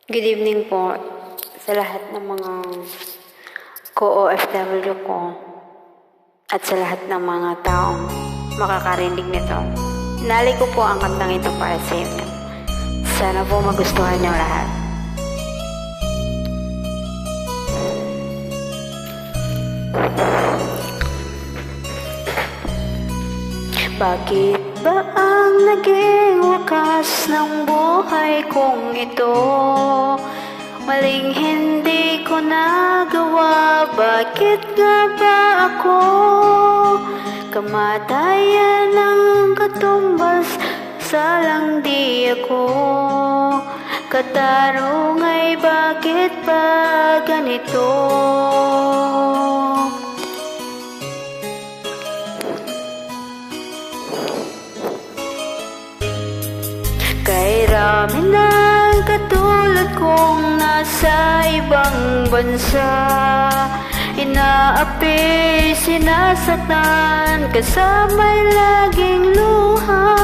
Good evening po sa lahat ng mga co-OFW ko at sa lahat ng mga taong makakarinig nito. Inalay ko po ang kantang ito para sa inyo. Sana po magustuhan niyo lahat. Bakit ba ang naging wakas ng buhay kong ito? Maling hindi ko nagawa, bakit nga ba ako? Kamatayan ang katumbas, salang di ako. Katarong ay bakit ba ganito? Kay rami ng katulad kong nasa ibang bansa, inaapi, sinasaktan, kasama'y laging luha.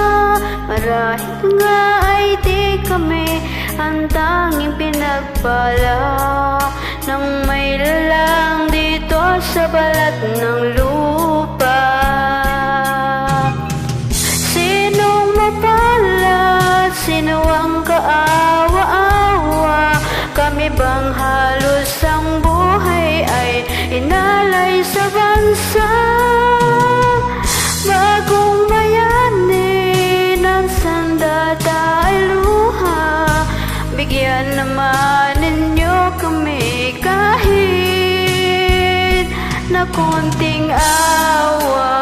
Marahil nga ay di kami ang tanging pinagpala ng may lalang dito sa balat ng lupa. Sino ang kaawa-awa? Kami bang halos ang buhay ay inalay sa bansa? Bagong bayani ng sandata ay luha. Bigyan naman ninyo kami kahit na konting awa.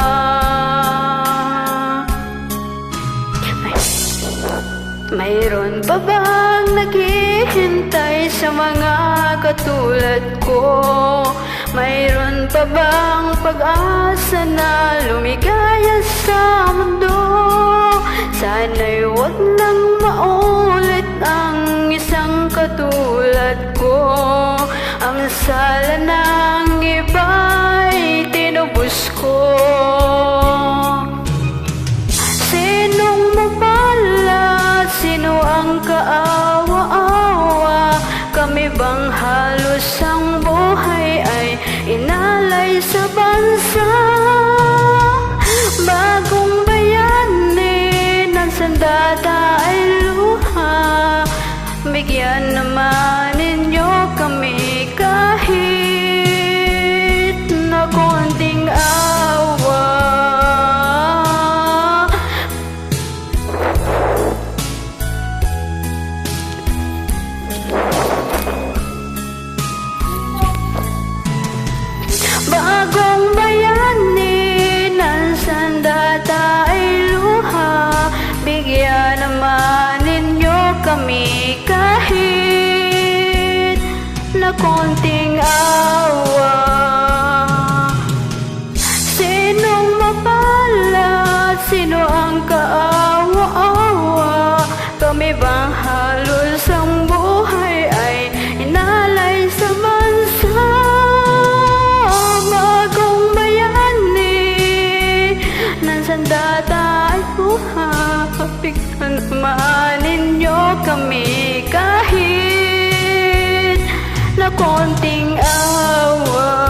Mayroon pa bang naghihintay sa mga katulad ko? Mayroon pa bang pag-asa na lumigaya sa mundo? Sana'y huwag nang maulit ang isang katulad ko. Ang sala ng iba'y tinubos ko. Sino ang kaawa-awa? Kami bang halos ang buhay ay inalay sa bansa? Bagong bayani ng sandata ay luha. Bigyan naman ninyo kami kahit na konting awa. Bagong bayani ng sandata ay luha. Bigyan naman ninyo kami kahit na konting awa. Sinong mapalad? Sino ang kaawa-awa? Kami bang halos ang buhay ay inalay sa bansa? Sandata ay buha. Bigyan naman ninyo kami kahit na konting awa.